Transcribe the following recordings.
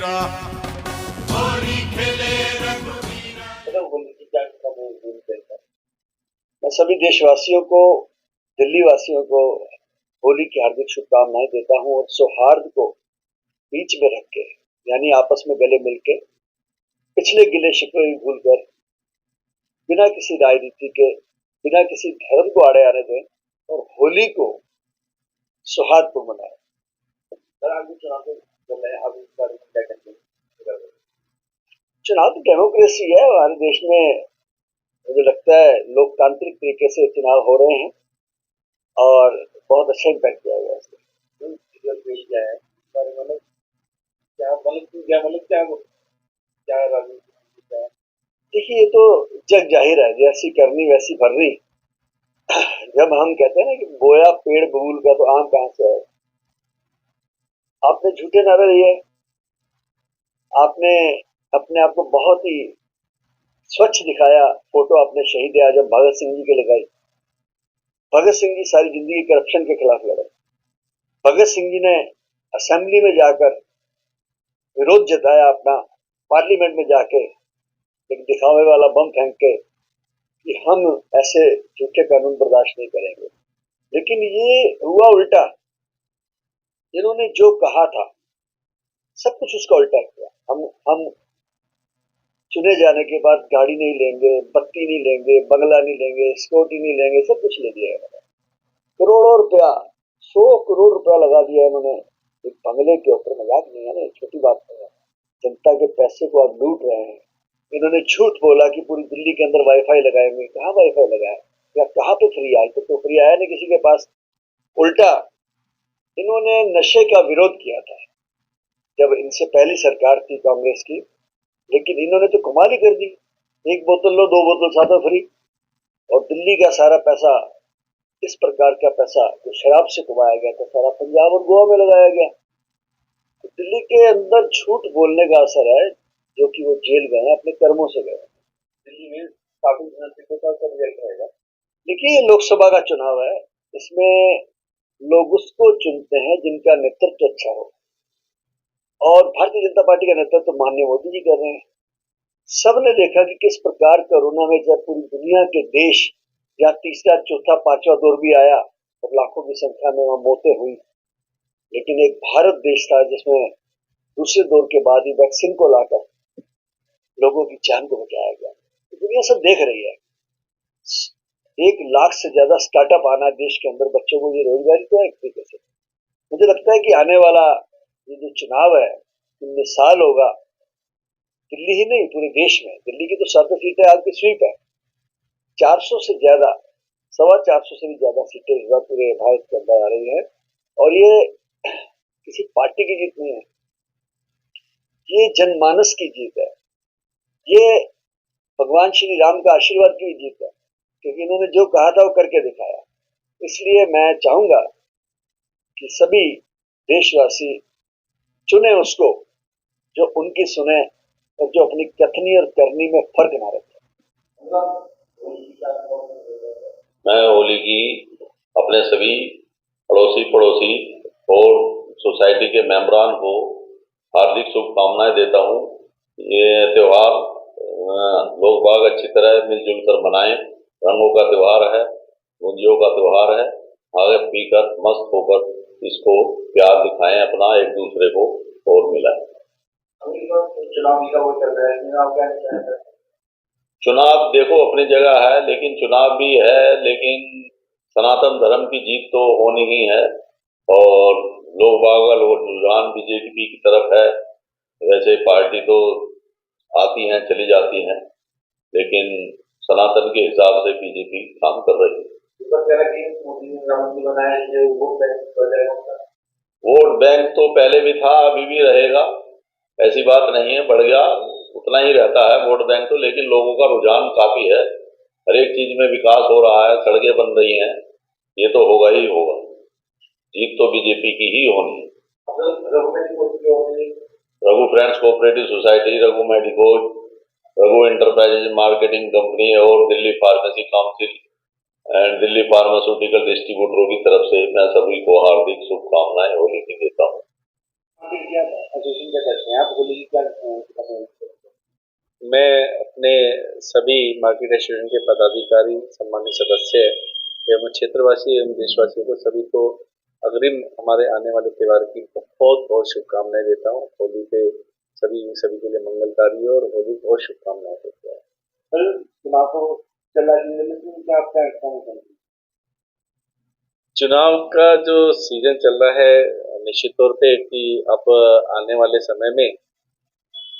रघुवीरा, होली खेले रघुवीरा। मैं सभी देशवासियों को, दिल्ली वासियों को होली की हार्दिक शुभकामनाएं देता हूं और सौहार्द को बीच में रख के, यानी आपस में गले मिलके पिछले गिले शिकवे भूलकर बिना किसी राजनीति के, बिना किसी धर्म को आड़े आने दें और होली को सौहार्दपूर्ण मनाएं। चुनाव तो डेमोक्रेसी है हमारे देश में। मुझे लगता है लोकतांत्रिक तरीके से चुनाव हो रहे हैं और बहुत अच्छा इम्पैक्ट किया गया देखिए, ये तो जग जाहिर है, जैसी करनी वैसी भरनी। जब हम कहते हैं ना कि बोया पेड़ बबूल का तो आम कहां से है। आपने झूठे नारे दिए, आपने अपने आप को बहुत ही स्वच्छ दिखाया। फोटो आपने शहीद आजम भगत सिंह जी के लगाई। भगत सिंह जी सारी जिंदगी करप्शन के खिलाफ लड़े। भगत सिंह जी ने असेंबली में जाकर विरोध जताया अपना, पार्लियामेंट में जाके एक दिखावे वाला बम फेंक के कि हम ऐसे झूठे कानून बर्दाश्त नहीं करेंगे। लेकिन ये हुआ उल्टा। इन्होंने जो कहा था सब कुछ उसका उल्टा किया। हम चुने जाने के बाद गाड़ी नहीं लेंगे, बत्ती नहीं लेंगे, बंगला नहीं लेंगे, सिक्योरिटी नहीं लेंगे, सब कुछ ले दिया इन्होंने। करोड़ों रुपया, 100 करोड़ रुपया लगा दिया इन्होंने एक बंगले के ऊपर। मजाक नहीं है ना, छोटी बात नहीं है। जनता के पैसे को आप लूट रहे हैं। इन्होंने झूठ बोला कि पूरी दिल्ली के अंदर वाईफाई लगाएंगे। कहाँ वाईफाई लगाया या कहाँ पे फ्री आया? तो फ्री आया नहीं किसी के पास। उल्टा इन्होंने नशे का विरोध किया था जब इनसे पहली सरकार थी कांग्रेस की। लेकिन इन्होंने तो कमाल ही कर दी। एक बोतल लो, 2 बोतल ज्यादा फ्री। और दिल्ली का सारा पैसा, इस प्रकार का पैसा जो शराब से कमाया गया था, सारा पंजाब और गोवा में लगाया गया। तो दिल्ली के अंदर झूठ बोलने का असर है, जो कि वो जेल गए, अपने कर्मों से गए। दिल्ली में काफी रिजल्ट रहेगा। देखिए, ये लोकसभा का चुनाव है, इसमें लोग उसको चुनते हैं जिनका नेतृत्व अच्छा हो। और भारतीय जनता पार्टी का नेतृत्व माननीय मोदी जी कर रहे हैं। सबने देखा कि किस प्रकार कोरोना में जब पूरी दुनिया के देश या तीसरा, चौथा, पांचवा दौर भी आया तो लाखों की संख्या में वहां मौतें हुई। लेकिन एक भारत देश था जिसमें दूसरे दौर के बाद ही वैक्सीन को लाकर लोगों की जान को बचाया गया। तो दुनिया सब देख रही है। 1 लाख से ज्यादा स्टार्टअप आना देश के अंदर, बच्चों को ये रोजगारी तो है एक तरीके से। मुझे लगता है कि आने वाला ये जो चुनाव है, मिसाल होगा दिल्ली ही नहीं, पूरे देश में। दिल्ली की तो 7 सीटें आपकी स्वीप है। 400 से ज्यादा, 425 से भी ज्यादा सीटें इस बार पूरे भारत के अंदर आ रही है। और ये किसी पार्टी की जीत नहीं है, ये जनमानस की जीत है। ये भगवान श्री राम का आशीर्वाद की जीत है, क्योंकि इन्होंने जो कहा था वो करके दिखाया। इसलिए मैं चाहूंगा कि सभी देशवासी चुने उसको जो उनकी सुने और जो अपनी कथनी और करनी में फर्क ना रखे। मैं होली की अपने सभी अड़ोसी पड़ोसी और सोसाइटी के मेंबरान को हार्दिक शुभकामनाएं देता हूं। ये त्योहार लोग बाग अच्छी तरह मिलजुल कर मनाएं। रंगों का त्योहार है, गुंजियों का त्योहार है। आगे पीकर मस्त होकर इसको प्यार दिखाएं अपना एक दूसरे को और मिलाएं। चुनाव देखो अपनी जगह है, लेकिन चुनाव भी है, लेकिन सनातन धर्म की जीत तो होनी ही है। और लोग बागल और रुझान बीजेपी की तरफ है। वैसे पार्टी तो आती हैं चली जाती हैं, लेकिन सनातन के हिसाब से बीजेपी काम कर रही है। वोट बैंक तो पहले भी था, अभी भी रहेगा, ऐसी बात नहीं है। बढ़ गया उतना ही रहता है वोट बैंक तो, लेकिन लोगों का रुझान काफी है। हर एक चीज में विकास हो रहा है, सड़कें बन रही हैं, ये तो होगा ही होगा। जीत तो बीजेपी की ही होनी है। Raghu friends cooperative society, Raghu medicos, Raghu enterprises marketing company और Delhi pharmacy council and Delhi pharmaceutical डिस्ट्रीब्यूटरों की तरफ से मैं सभी को हार्दिक शुभकामनाएं होली की देता हूँ। एसोसिएशन क्या करते हैं आप होली मैं अपने सभी मार्केट एसोसिएशन के पदाधिकारी, सम्मानित सदस्य एवं क्षेत्रवासी एवं देशवासियों को सभी को अग्रिम हमारे आने वाले त्योहार की बहुत बहुत शुभकामनाएं देता हूँ। होली पे सभी के लिए मंगलकारी हो और होली बहुत शुभकामनाएं देता हूँ। कल चुनाव को चल रहा है, क्या आप क्या कहना चाहेंगे? चुनाव का जो सीजन चल रहा है, निश्चित तौर पे कि अब आने वाले समय में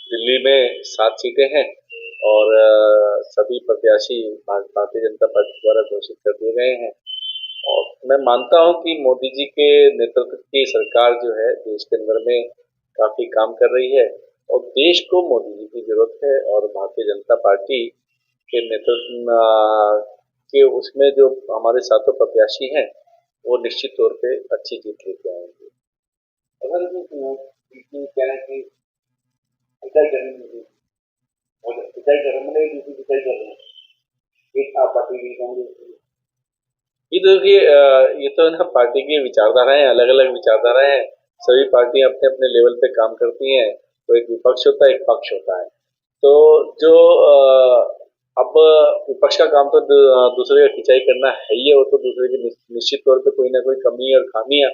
दिल्ली में 7 सीटें हैं और सभी प्रत्याशी भारतीय जनता पार्टी द्वारा घोषित कर दिए गए हैं और मैं मानता हूं कि मोदी जी के नेतृत्व की सरकार जो है देश के अंदर में काफी काम कर रही है और देश को मोदी जी की जरूरत है और भारतीय जनता पार्टी के नेतृत्व के उसमें जो हमारे साथों प्रत्याशी हैं वो निश्चित तौर पे अच्छी जीत लेके आएंगे। अगर क्या है कि पिटाई करेंगे और पिटाई करेंगे दूसरी पिटाई करेंगे एक आप पार्टी की कांग्रेस ये देखिए ये तो ना पार्टी की विचारधाराएं अलग अलग विचारधाराएं हैं। सभी पार्टियां अपने अपने लेवल पे काम करती हैं। तो एक विपक्ष होता है, एक पक्ष होता है। तो जो अब विपक्ष का काम तो दूसरे की खिंचाई करना है ही है। वो तो दूसरे की निश्चित तौर पे कोई ना कोई कमी और खामियां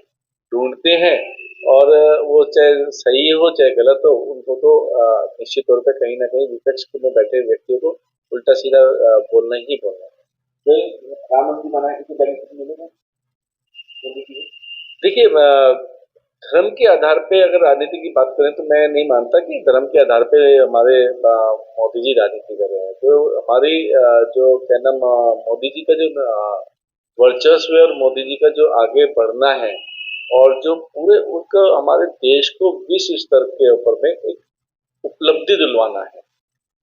ढूंढते हैं और वो चाहे सही हो चाहे गलत हो, उनको तो निश्चित तौर पे कहीं ना कहीं विपक्ष में बैठे व्यक्तियों को उल्टा सीधा बोलना ही बोलना है। प्रधानमंत्री बनाए किसी बेनिफिट मिलेगा? देखिए धर्म के आधार पे अगर राजनीति की बात करें तो मैं नहीं मानता कि धर्म के आधार पे हमारे मोदी जी राजनीति कर रहे हैं। तो हमारी जो क्या नाम मोदी जी का जो वर्चस्व है और मोदी जी का जो आगे बढ़ना है और जो पूरे उनका हमारे देश को विश्व स्तर के ऊपर में एक उपलब्धि दिलवाना है,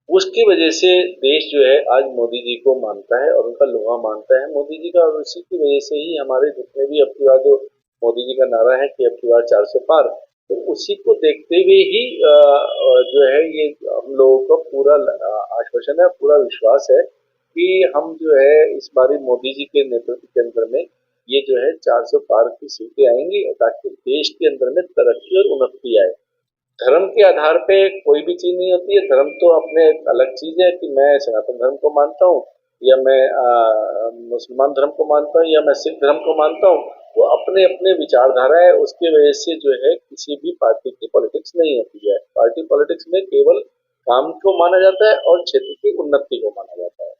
उसकी वजह से देश जो है आज मोदी जी को मानता है और उनका लोहा मानता है मोदी जी का। और उसी की वजह से ही हमारे जितने भी अब की बार जो मोदी जी का नारा है कि अब की बार 400 पार, तो उसी को देखते हुए ही जो है ये हम लोगों को पूरा आश्वासन है, पूरा विश्वास है कि हम जो है इस बारी मोदी जी के नेतृत्व के अंदर में ये जो है 400 पार की सीटें आएंगी ताकि देश के अंदर में तरक्की और उन्नति आए। धर्म के आधार पे कोई भी चीज नहीं होती है। धर्म तो अपने एक अलग चीज है कि मैं सनातन धर्म को मानता हूँ या मैं मुसलमान धर्म को मानता हूँ या मैं सिख धर्म को मानता हूँ। वो अपने अपने विचारधारा है, उसकी वजह से जो है किसी भी पार्टी की पॉलिटिक्स नहीं होती है। पार्टी पॉलिटिक्स में केवल काम को माना जाता है और क्षेत्र की उन्नति को माना जाता है।